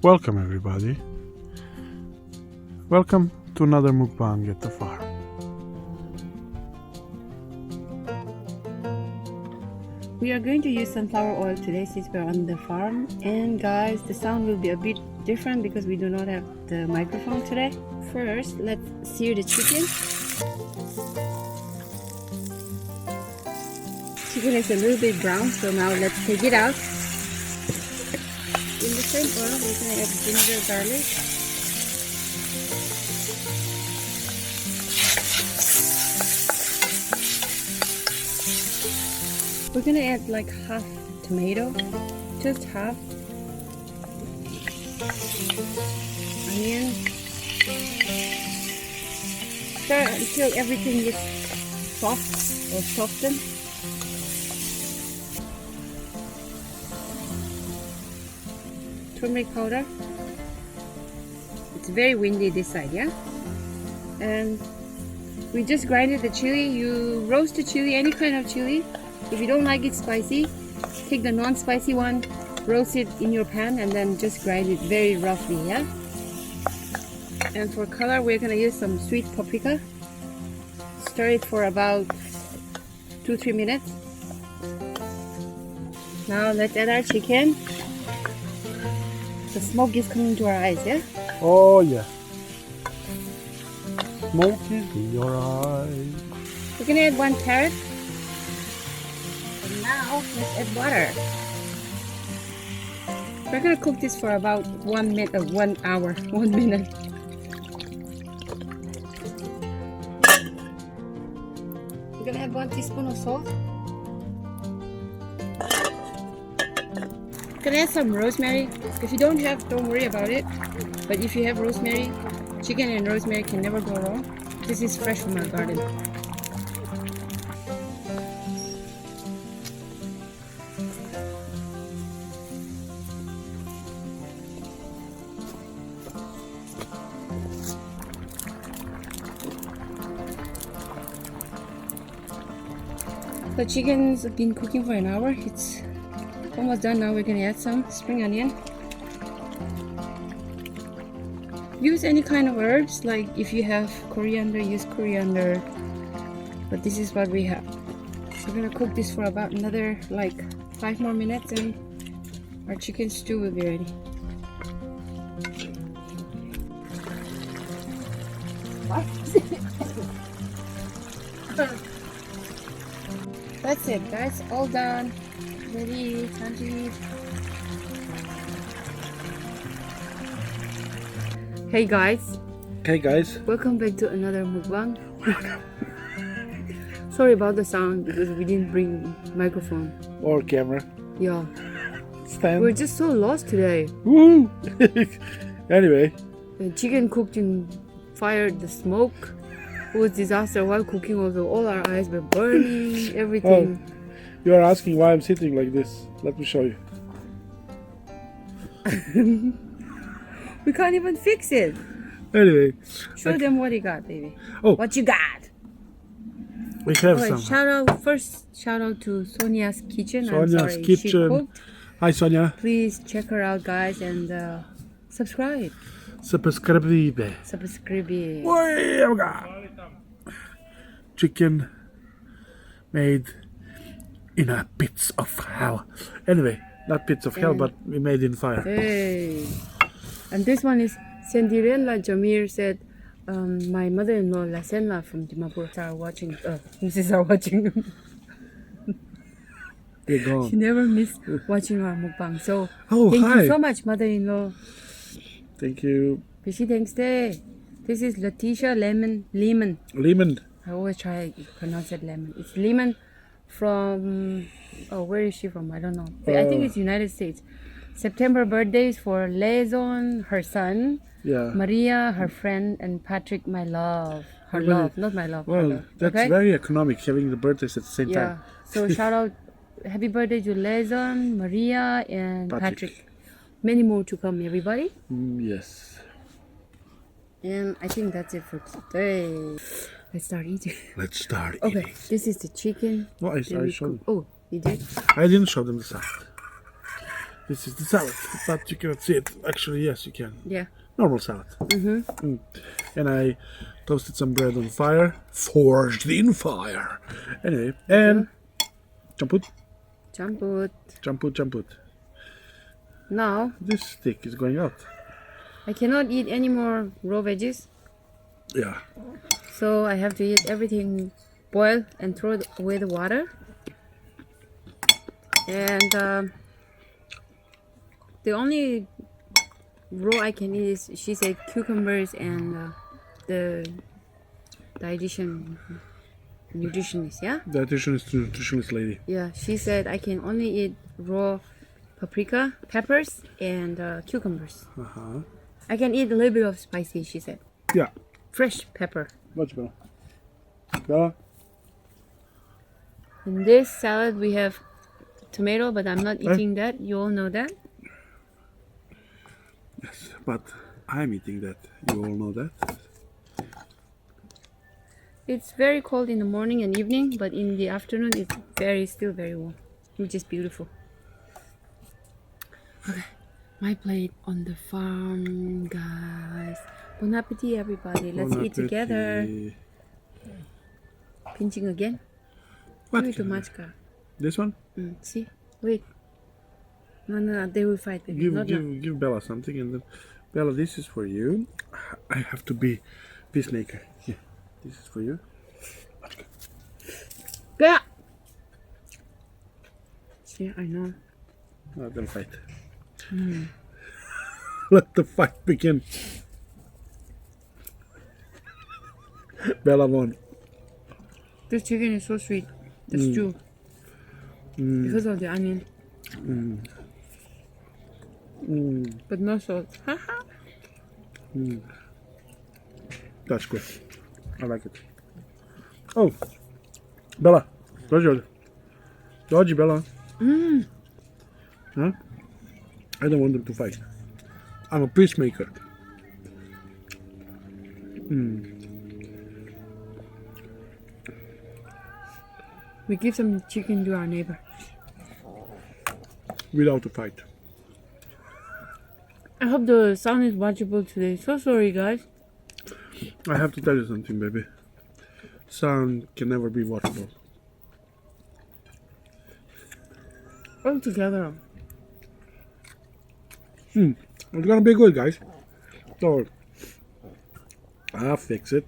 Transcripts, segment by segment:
Welcome everybody. Welcome to another mukbang at the farm. We are going to use sunflower oil today since we're on the farm, and guys, the sound will be a bit different because we do not have the microphone today. First, let's sear the chicken. Chicken is a little bit brown, so now let's take it out. In the same oil, we're going to add ginger, garlic. We're going to add like half tomato, just half. Onion. Stir until everything is soft or softened. Turmeric powder. It's very windy this side, yeah? And we just grinded the chili. You roast the chili, any kind of chili. If you don't like it spicy, take the non-spicy one, roast it in your pan, and then just grind it very roughly, yeah? And for color, we're gonna use some sweet paprika. Stir it for about 2-3 minutes. Now let's add our chicken. The smoke is coming to our eyes, yeah? Oh yeah. Smoke is in your eyes. We're gonna add 1 carrot. And now let's add water. We're gonna cook this for about 1 minute, 1 hour, 1 minute. We're gonna add 1 teaspoon of salt. Gonna add some rosemary. If you don't have, don't worry about it. But if you have rosemary, chicken and rosemary can never go wrong. This is fresh from our garden. The chicken's been cooking for an hour. It's almost done. Now we're gonna add some spring onion. Use any kind of herbs, like if you have coriander, use coriander. But this is what we have. So we're gonna cook this for about another like 5 more minutes, and our chicken stew will be ready. That's it, guys. All done. Ready, time to eat. Hey guys. Hey guys. Welcome back to another mukbang. Sorry about the sound because we didn't bring microphone Or camera. Yeah. Stand. We're just so lost today. Woo! Anyway. The chicken cooked in fire, the smoke. It was disaster while cooking also. All our eyes were burning, everything. Oh, you are asking why I'm sitting like this. Let me show you. We can't even fix it. Anyway. Show them what you got, baby. Oh. What you got? We have Okay, some. shout out to Sonia's Kitchen. Sonia's I'm sorry, Kitchen. She cooked. Hi Sonia. Please check her out, guys, and subscribe. Subscribe. Subscribe. Chicken made in a pits of hell. Anyway, not pits of hell, but we made in fire. Hey. And this one is Sendirenla Jamir said, my mother-in-law La Senla from Dimapur are watching. Mrs. are watching. You're gone. She never missed watching our mukbang. So Oh, thank hi. you so much, mother-in-law. Thank you. Fishy thanks day. This is Letitia Lemon. Lemon. I always try to pronounce it lemon. It's Lemon from, where is she from? I don't know. I think it's United States. September birthdays for Lezon, her son. Yeah. Maria, her friend, and Patrick, my love. Her love, not my love. Well, her love. that's Okay? very economic having the birthdays at the same Yeah. time. So shout out, happy birthday to Lezon, Maria, and Patrick. Patrick. Many more to come, everybody. Yes. And I think that's it for today. Let's start eating. Let's start Okay, eating. this is the chicken. No, I Then we showed them. cook- Oh, you did? I didn't show them the side. This is the salad, but you cannot see it. Actually, yes, you can. Yeah. Normal salad. And I toasted some bread on fire, forged in fire. Anyway, and champut, Champut. Now This stick is going out. I cannot eat any more raw veggies, Yeah. so I have to eat everything boiled and throw away the water. And the only raw I can eat is, she said, cucumbers and the nutritionist, yeah? Nutritionist lady. Yeah, she said I can only eat raw paprika, peppers, and cucumbers. I can eat a little bit of spicy, she said. Yeah. Fresh pepper. Much better. Bella? In this salad we have tomato, but I'm not eating that. You all know that. Yes, but I'm eating that. You all know that. It's very cold in the morning and evening, but in the afternoon it's still very warm, which is beautiful. Okay, my plate on the farm, guys. Bon appetit, everybody. Let's eat together. Pinching again. What? Give it too much, girl. This one? See? Wait. No, they will fight. Baby. Give Bella something, and then Bella, this is for you. I have to be peacemaker. Here, this is for you. Yeah. See, I know. Let them fight. Let the fight begin. Bella won. This chicken is so sweet. The stew. Because of the onion. But no salt. That's good. I like it. Oh, Bella, Dodgy, Bella. Huh? I don't want them to fight. I'm a peacemaker. We give some chicken to our neighbor. Without a fight. I hope the sound is watchable today. So sorry, guys. I have to tell you something, baby. Sound can never be watchable. All together. It's gonna be good, guys. So I'll fix it.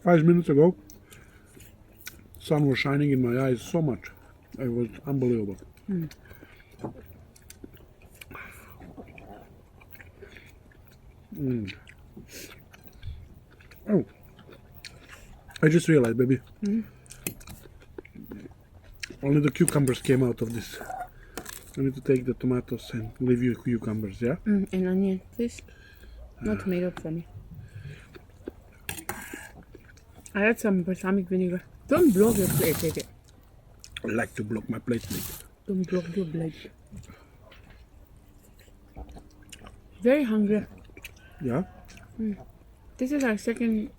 5 minutes ago, sun was shining in my eyes so much. It was unbelievable. Oh, I just realized, baby. Only the cucumbers came out of this. I need to take the tomatoes and leave you cucumbers, yeah? And onion, please. No tomato for me. I had some balsamic vinegar. Don't block your plate, baby. I like to block my plate, mate. Don't block your plate. Very hungry. Yeah? This is our second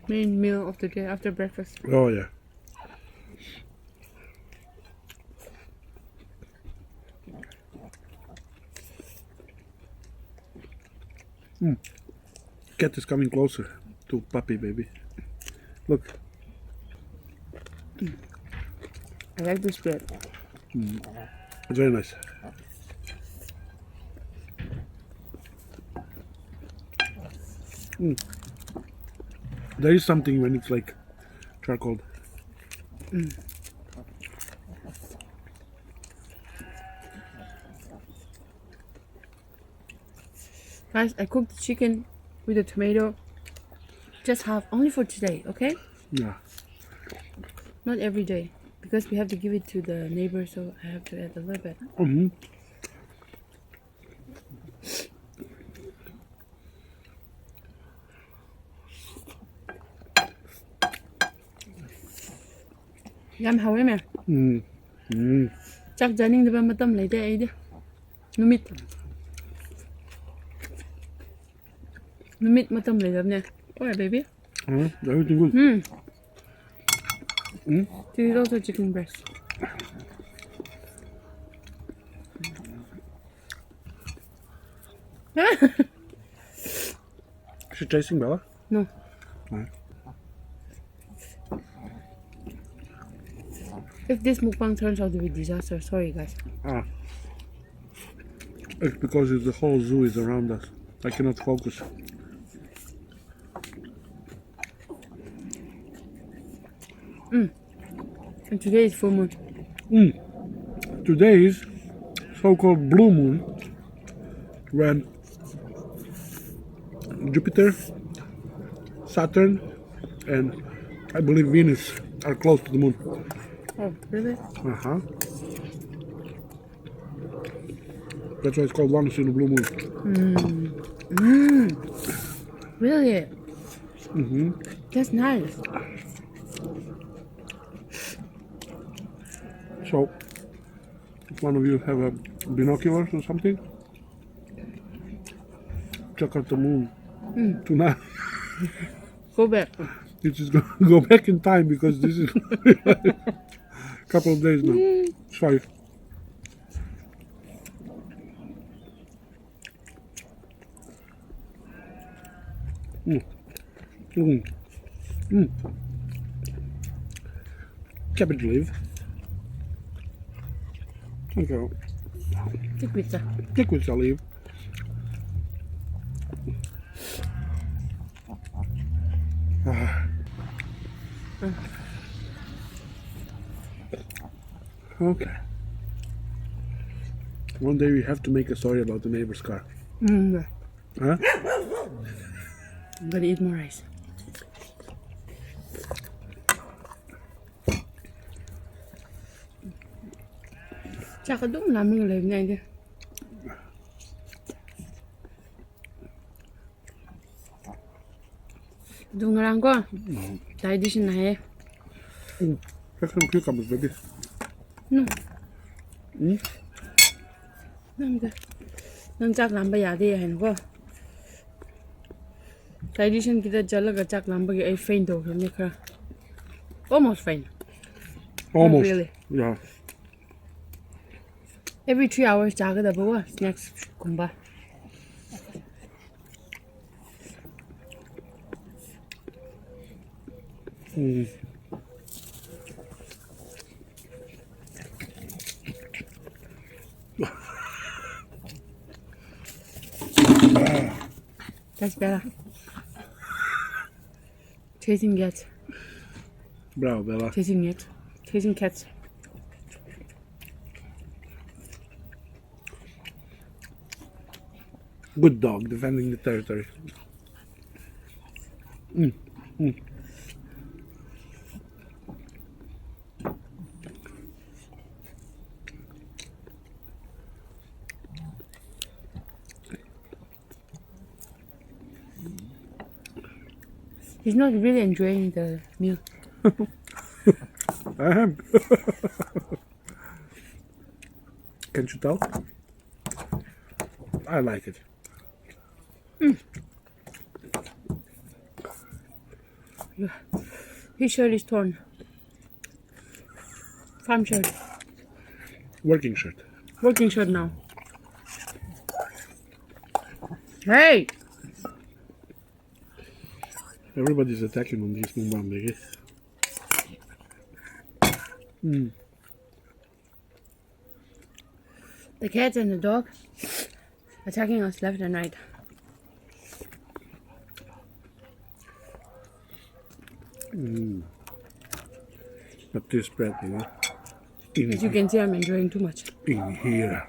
main meal of the day after breakfast. Oh, yeah. Cat is coming closer to puppy, baby. Look. I like this bread. It's very nice. There is something when it's like charcoal. Guys, I cooked the chicken with the tomato. Just half, only for today, okay? Yeah. Not every day, because we have to give it to the neighbor, so I have to add a little bit. Yam hào em à? Chắc chắn nên ba tâm lấy đây đi. Numit mà tâm lấy được nè. Oh, baby. Everything good. This is also chicken breast. Is she chasing Bella? No. No. If this mukbang turns out to be a disaster, sorry guys. Ah. It's because the whole zoo is around us. I cannot focus. And today is full moon. Today is so-called blue moon, when Jupiter, Saturn, and I believe Venus are close to the moon. Oh, really? Uh-huh. That's why it's called once in a blue moon. Really? That's nice. So, if one of you have a binoculars or something, check out the moon tonight. Go back. You just go back in time because this is a couple of days now. Sorry. Cabbage leaf. Okay. Take pizza. Take with the leaf. Okay. One day we have to make a story about the neighbor's car. Yeah. Huh? I'm gonna eat more rice. Chắc có đúng làm mình làm này đi. Đúng ngarang ko. Tayo di siya na Take some cucumbers, baby. No. Nang chắc làm bây giờ đi hành ko. Tayo di siya kita jalaga chắc làm bây giờ ay faint daw kami ka. Almost faint. Almost. Not really. Yeah. Every 3 hours jaga da bawa snacks kung ba. That's better. Chasing cats. Bravo, Bella. Chasing it. Chasing cats. Good dog, defending the territory. He's not really enjoying the meal. I am. Can't you tell? I like it. His shirt is torn. Farm shirt. Working shirt. Working shirt now. Hey! Everybody's attacking on these mukbang, Veggie. The cats and the dog attacking us left and right. But this bread, you know, As you can see, I'm enjoying too much. in here.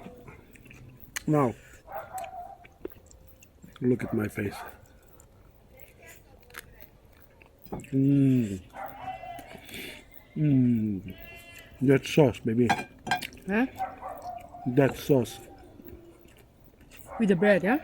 Now, look at my face. That sauce, baby. Huh? That sauce. With the bread, yeah?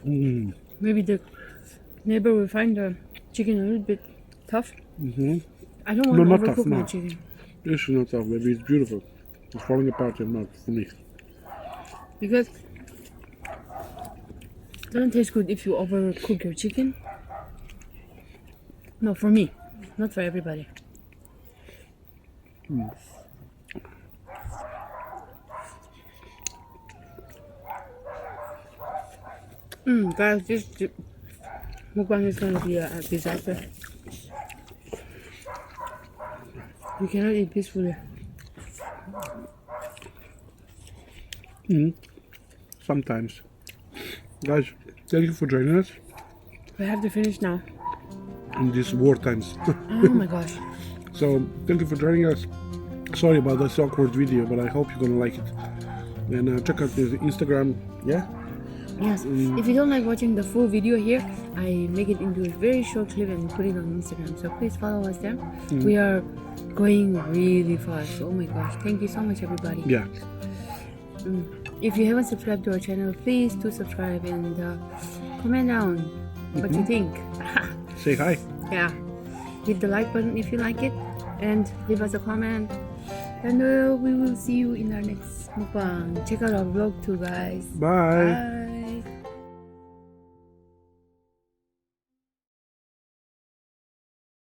Maybe the neighbor will find the chicken a little bit tough. I don't want No, to not overcook tough, my no. chicken. This is not tough, baby. It's beautiful. It's falling apart and not for me. Because it doesn't taste good if you overcook your chicken. No, for me, not for everybody. Guys, this mukbang is gonna be a disaster. We cannot eat peacefully. Sometimes. Guys, thank you for joining us We have to finish now. in these war times. Oh my gosh. So, thank you for joining us. Sorry about this awkward video, but I hope you're gonna like it. And check out the Instagram, yeah? Yes, if you don't like watching the full video here, I make it into a very short clip and put it on Instagram. So please follow us there. We are going really fast. Oh my gosh, thank you so much everybody. Yeah. If you haven't subscribed to our channel, please do subscribe and comment down what you think. Say hi. Yeah, hit the like button if you like it and leave us a comment. And we will see you in our next mukbang. Check out our vlog too, guys. Bye. Bye.